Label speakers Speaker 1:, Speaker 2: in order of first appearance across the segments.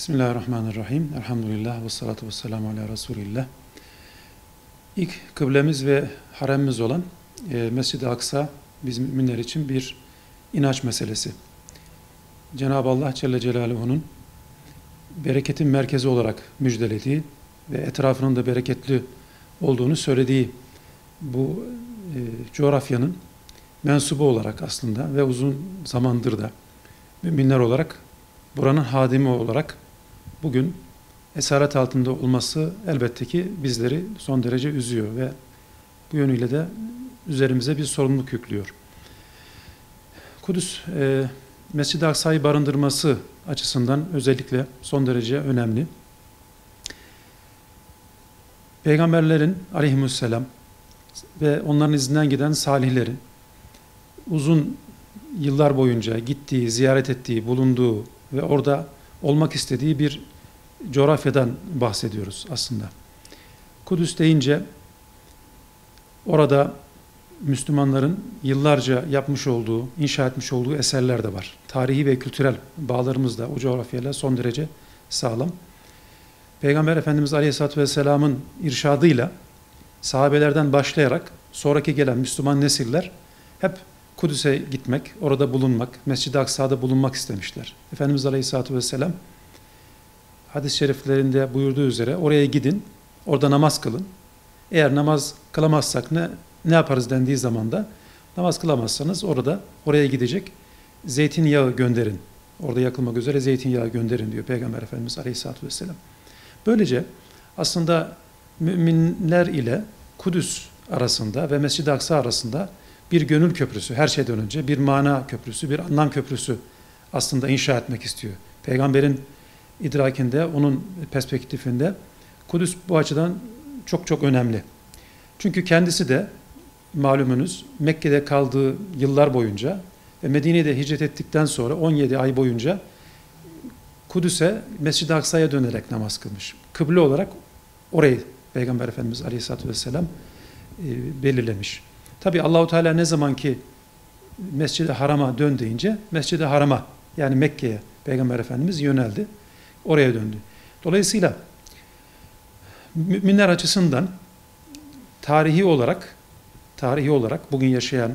Speaker 1: Bismillahirrahmanirrahim. Elhamdülillah ve salatu ve selamu ala Resulillah. İlk kıblemiz ve haremimiz olan Mescid-i Aksa biz müminler için bir inanç meselesi. Cenab-ı Allah Celle Celaluhu'nun bereketin merkezi olarak müjdelediği ve etrafının da bereketli olduğunu söylediği bu coğrafyanın mensubu olarak aslında ve uzun zamandır da müminler olarak buranın hadimi olarak bugün esaret altında olması elbette ki bizleri son derece üzüyor ve bu yönüyle de üzerimize bir sorumluluk yüklüyor. Kudüs, Mescid-i Aksa'yı barındırması açısından özellikle son derece önemli. Peygamberlerin aleyhisselam ve onların izinden giden salihlerin uzun yıllar boyunca gittiği, ziyaret ettiği, bulunduğu ve orada olmak istediği bir coğrafyadan bahsediyoruz aslında. Kudüs deyince orada Müslümanların yıllarca yapmış olduğu, inşa etmiş olduğu eserler de var. Tarihi ve kültürel bağlarımız da o coğrafyayla son derece sağlam. Peygamber Efendimiz Aleyhisselatü Vesselam'ın irşadıyla sahabelerden başlayarak sonraki gelen Müslüman nesiller hep Kudüs'e gitmek, orada bulunmak, Mescid-i Aksa'da bulunmak istemişler. Efendimiz Aleyhisselatü Vesselam hadis-i şeriflerinde buyurduğu üzere oraya gidin, orada namaz kılın. Eğer namaz kılamazsak ne yaparız dendiği zaman da namaz kılamazsanız oraya gidecek zeytinyağı gönderin. Orada yakılmak üzere zeytinyağı gönderin diyor Peygamber Efendimiz Aleyhisselatü Vesselam. Böylece aslında müminler ile Kudüs arasında ve Mescid-i Aksa arasında bir gönül köprüsü, her şeyden önce bir mana köprüsü, bir anlam köprüsü aslında inşa etmek istiyor. Peygamberin idrakinde, onun perspektifinde Kudüs bu açıdan çok çok önemli. Çünkü kendisi de malumunuz Mekke'de kaldığı yıllar boyunca ve Medine'de hicret ettikten sonra 17 ay boyunca Kudüs'e, Mescid-i Aksa'ya dönerek namaz kılmış. Kıble olarak orayı Peygamber Efendimiz Aleyhisselatü Vesselam belirlemiş. Tabi Allahu Teala ne zaman ki Mescid-i Haram'a dön deyince Mescid-i Haram'a yani Mekke'ye Peygamber Efendimiz yöneldi. Oraya döndü. Dolayısıyla müminler açısından tarihi olarak bugün yaşayan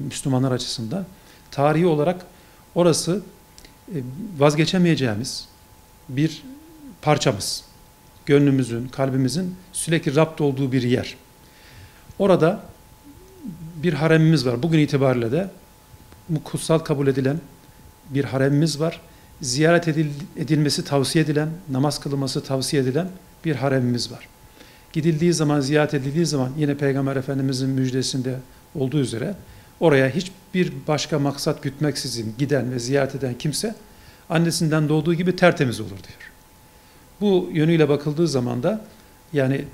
Speaker 1: Müslümanlar açısından tarihi olarak orası vazgeçemeyeceğimiz bir parçamız. Gönlümüzün, kalbimizin sürekli rapt olduğu bir yer. Orada bir haremimiz var. Bugün itibariyle de kutsal kabul edilen bir haremimiz var. Ziyaret edilmesi tavsiye edilen, namaz kılınması tavsiye edilen bir haremimiz var. Gidildiği zaman, ziyaret edildiği zaman yine Peygamber Efendimizin müjdesinde olduğu üzere oraya hiçbir başka maksat gütmeksizin giden ve ziyaret eden kimse annesinden doğduğu gibi tertemiz olur diyor. Bu yönüyle bakıldığı zaman da yani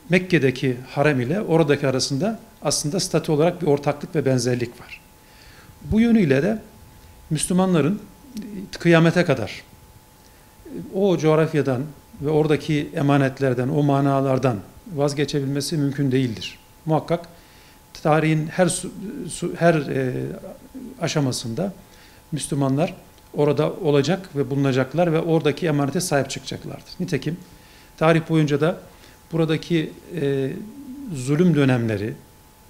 Speaker 1: Mekke'deki harem ile oradaki arasında aslında statü olarak bir ortaklık ve benzerlik var. Bu yönüyle de Müslümanların kıyamete kadar o coğrafyadan ve oradaki emanetlerden, o manalardan vazgeçebilmesi mümkün değildir. Muhakkak tarihin her aşamasında Müslümanlar orada olacak ve bulunacaklar ve oradaki emanete sahip çıkacaklardır. Nitekim tarih boyunca da buradaki zulüm dönemleri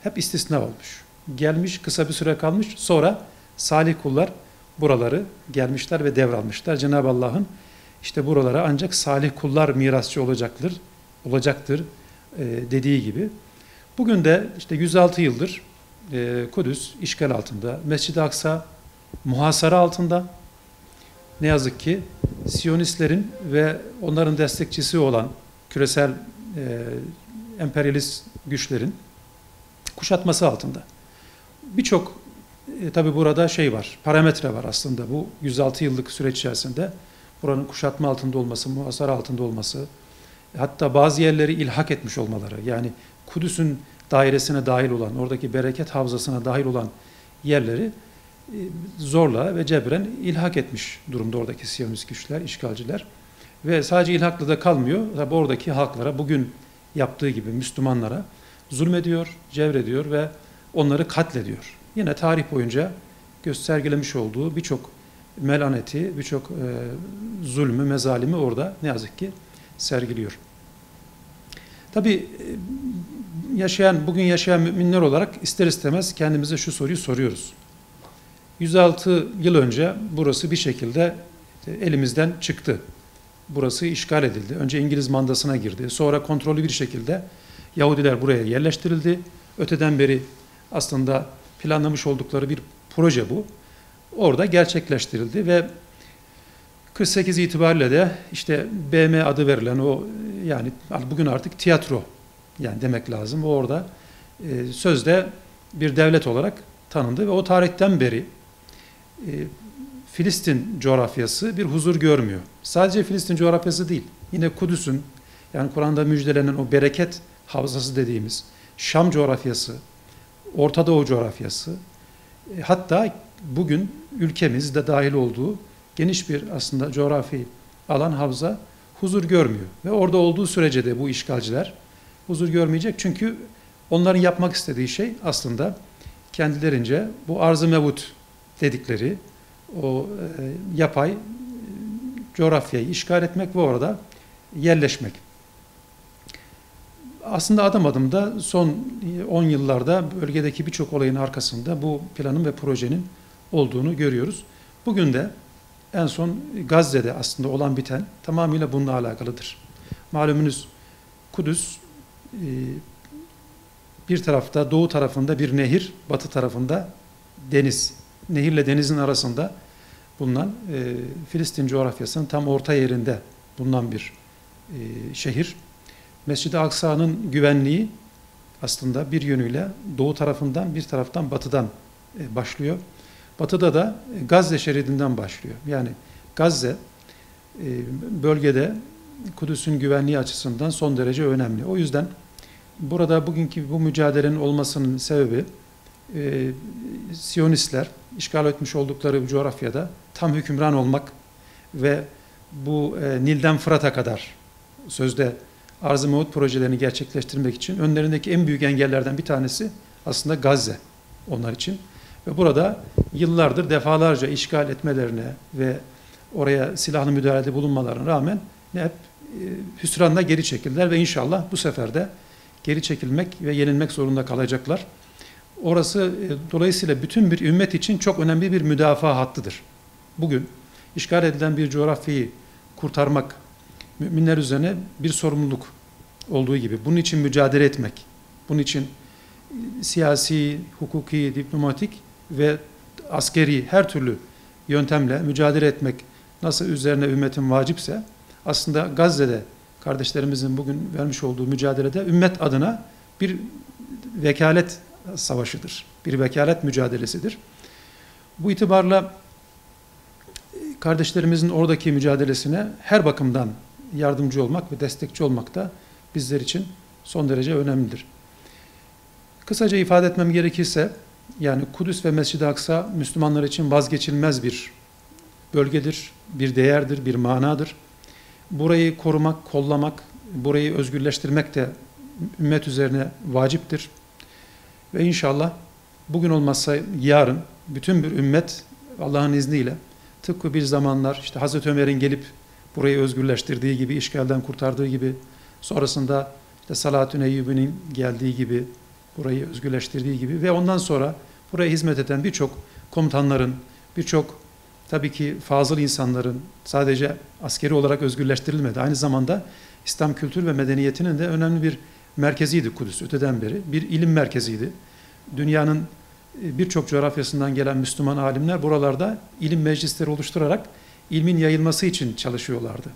Speaker 1: hep istisna olmuş. Gelmiş, kısa bir süre kalmış, sonra salih kullar buraları gelmişler ve devralmışlar. Cenab-ı Allah'ın işte buralara ancak salih kullar mirasçı olacaktır dediği gibi. Bugün de işte 106 yıldır Kudüs işgal altında, Mescid-i Aksa muhasara altında. Ne yazık ki Siyonistlerin ve onların destekçisi olan küresel emperyalist güçlerin kuşatması altında. Birçok tabi burada parametre var aslında bu 106 yıllık süreç içerisinde. Buranın kuşatma altında olması, muhasara altında olması, hatta bazı yerleri ilhak etmiş olmaları, yani Kudüs'ün dairesine dahil olan, oradaki bereket havzasına dahil olan yerleri zorla ve cebren ilhak etmiş durumda oradaki Siyonist güçler, işgalciler. Ve sadece ilhakla da kalmıyor, tabi oradaki halklara bugün yaptığı gibi Müslümanlara zulmediyor, cevrediyor ve onları katlediyor. Yine tarih boyunca göstergelemiş olduğu birçok melaneti, birçok zulmü, mezalimi orada ne yazık ki sergiliyor. Tabii bugün yaşayan müminler olarak ister istemez kendimize şu soruyu soruyoruz. 106 yıl önce burası bir şekilde elimizden çıktı. Burası işgal edildi. Önce İngiliz mandasına girdi. Sonra kontrollü bir şekilde Yahudiler buraya yerleştirildi. Öteden beri aslında planlamış oldukları bir proje bu. Orada gerçekleştirildi ve 48 itibariyle de işte BM adı verilen o, yani bugün artık tiyatro yani demek lazım. O orada sözde bir devlet olarak tanındı ve o tarihten beri Filistin coğrafyası bir huzur görmüyor. Sadece Filistin coğrafyası değil, yine Kudüs'ün, yani Kur'an'da müjdelenen o bereket havzası dediğimiz Şam coğrafyası, Orta Doğu coğrafyası, hatta bugün ülkemizde dahil olduğu geniş bir aslında coğrafi alan, havza huzur görmüyor. Ve orada olduğu sürece de bu işgalciler huzur görmeyecek. Çünkü onların yapmak istediği şey aslında kendilerince bu arz-ı mevut dedikleri o yapay coğrafyayı işgal etmek ve orada yerleşmek. Aslında adım adım da son 10 yıllarda bölgedeki birçok olayın arkasında bu planın ve projenin olduğunu görüyoruz. Bugün de en son Gazze'de aslında olan biten tamamıyla bununla alakalıdır. Malumunuz Kudüs bir tarafta, doğu tarafında bir nehir, batı tarafında deniz. Nehirle denizin arasında bulunan Filistin coğrafyasının tam orta yerinde bulunan bir şehir. Mescid-i Aksa'nın güvenliği aslında bir yönüyle doğu tarafından, bir taraftan batıdan başlıyor. Batıda da Gazze şeridinden başlıyor. Yani Gazze bölgede Kudüs'ün güvenliği açısından son derece önemli. O yüzden burada bugünkü bu mücadelenin olmasının sebebi Siyonistler işgal etmiş oldukları bu coğrafyada tam hükümran olmak ve bu Nil'den Fırat'a kadar sözde arz-ı mevut projelerini gerçekleştirmek için önlerindeki en büyük engellerden bir tanesi aslında Gazze onlar için. Ve burada yıllardır defalarca işgal etmelerine ve oraya silahlı müdahalede bulunmalarına rağmen hep hüsranla geri çekildiler ve inşallah bu sefer de geri çekilmek ve yenilmek zorunda kalacaklar. Orası dolayısıyla bütün bir ümmet için çok önemli bir müdafaa hattıdır. Bugün işgal edilen bir coğrafyayı kurtarmak müminler üzerine bir sorumluluk olduğu gibi bunun için mücadele etmek, bunun için siyasi, hukuki, diplomatik ve askeri her türlü yöntemle mücadele etmek nasıl üzerine ümmetin vacipse aslında Gazze'de kardeşlerimizin bugün vermiş olduğu mücadelede ümmet adına bir vekalet savaşıdır. Bir vekalet mücadelesidir. Bu itibarla kardeşlerimizin oradaki mücadelesine her bakımdan yardımcı olmak ve destekçi olmak da bizler için son derece önemlidir. Kısaca ifade etmem gerekirse, yani Kudüs ve Mescid-i Aksa Müslümanlar için vazgeçilmez bir bölgedir, bir değerdir, bir manadır. Burayı korumak, kollamak, burayı özgürleştirmek de ümmet üzerine vaciptir. Ve inşallah bugün olmazsa yarın bütün bir ümmet Allah'ın izniyle tıpkı bir zamanlar işte Hazreti Ömer'in gelip burayı özgürleştirdiği gibi, işgalden kurtardığı gibi, sonrasında işte Salatün Eyyubi'nin geldiği gibi, burayı özgürleştirdiği gibi ve ondan sonra buraya hizmet eden birçok komutanların, birçok tabii ki fazıl insanların sadece askeri olarak özgürleştirilmedi. Aynı zamanda İslam kültür ve medeniyetinin de önemli bir merkeziydi Kudüs öteden beri. Bir ilim merkeziydi. Dünyanın birçok coğrafyasından gelen Müslüman alimler buralarda ilim meclisleri oluşturarak ilmin yayılması için çalışıyorlardı.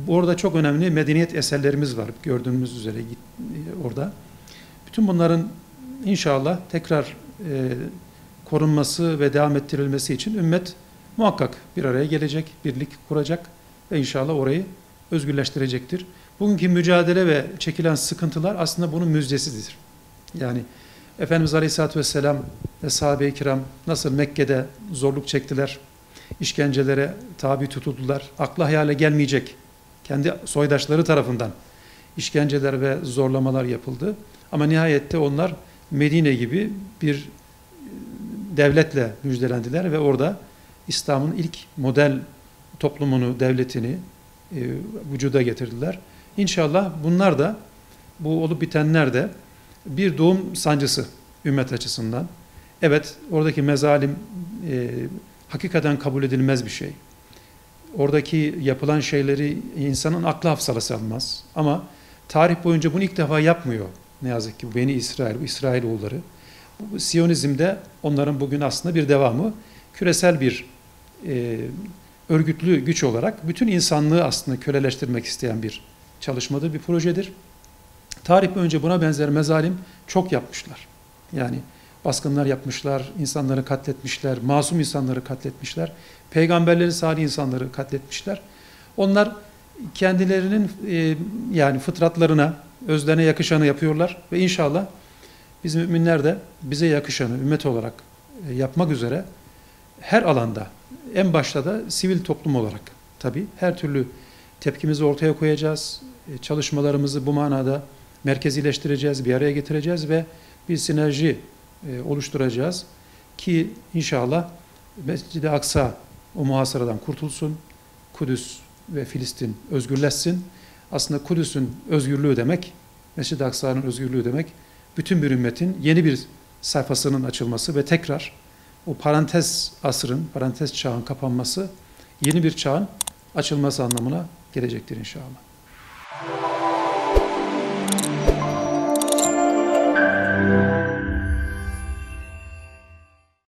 Speaker 1: Orada çok önemli medeniyet eserlerimiz var gördüğümüz üzere orada. Bütün bunların inşallah tekrar korunması ve devam ettirilmesi için ümmet muhakkak bir araya gelecek, birlik kuracak ve inşallah orayı özgürleştirecektir. Bugünkü mücadele ve çekilen sıkıntılar aslında bunun müjdesidir. Yani Efendimiz Aleyhisselatü Vesselam ve sahabe-i kiram nasıl Mekke'de zorluk çektiler, işkencelere tabi tutuldular, akla hayale gelmeyecek kendi soydaşları tarafından işkenceler ve zorlamalar yapıldı. Ama nihayette onlar Medine gibi bir devletle müjdelendiler ve orada İslam'ın ilk model toplumunu, devletini vücuda getirdiler. İnşallah bunlar da, bu olup bitenler de bir doğum sancısı ümmet açısından. Evet, oradaki mezalim hakikaten kabul edilmez bir şey. Oradaki yapılan şeyleri insanın aklı hafsalası almaz. Ama tarih boyunca bunu ilk defa yapmıyor. Ne yazık ki Beni İsrail, bu İsrailoğulları. Bu Siyonizm'de onların bugün aslında bir devamı. Küresel bir örgütlü güç olarak bütün insanlığı aslında köleleştirmek isteyen bir çalışmadır, bir projedir. Tarih boyunca buna benzer mezalim çok yapmışlar. Yani baskınlar yapmışlar, insanları katletmişler, masum insanları katletmişler, peygamberleri, salih insanları katletmişler. Onlar kendilerinin yani fıtratlarına, özlerine yakışanı yapıyorlar ve inşallah biz müminler de bize yakışanı ümmet olarak yapmak üzere her alanda, en başta da sivil toplum olarak tabii her türlü tepkimizi ortaya koyacağız. Çalışmalarımızı bu manada merkezileştireceğiz, bir araya getireceğiz ve bir sinerji oluşturacağız ki inşallah Mescid-i Aksa o muhasaradan kurtulsun, Kudüs ve Filistin özgürleşsin. Aslında Kudüs'ün özgürlüğü demek, Mescid-i Aksa'nın özgürlüğü demek, bütün bir ümmetin yeni bir sayfasının açılması ve tekrar o parantez asrın, parantez çağın kapanması, yeni bir çağın açılması anlamına gelecektir inşallah.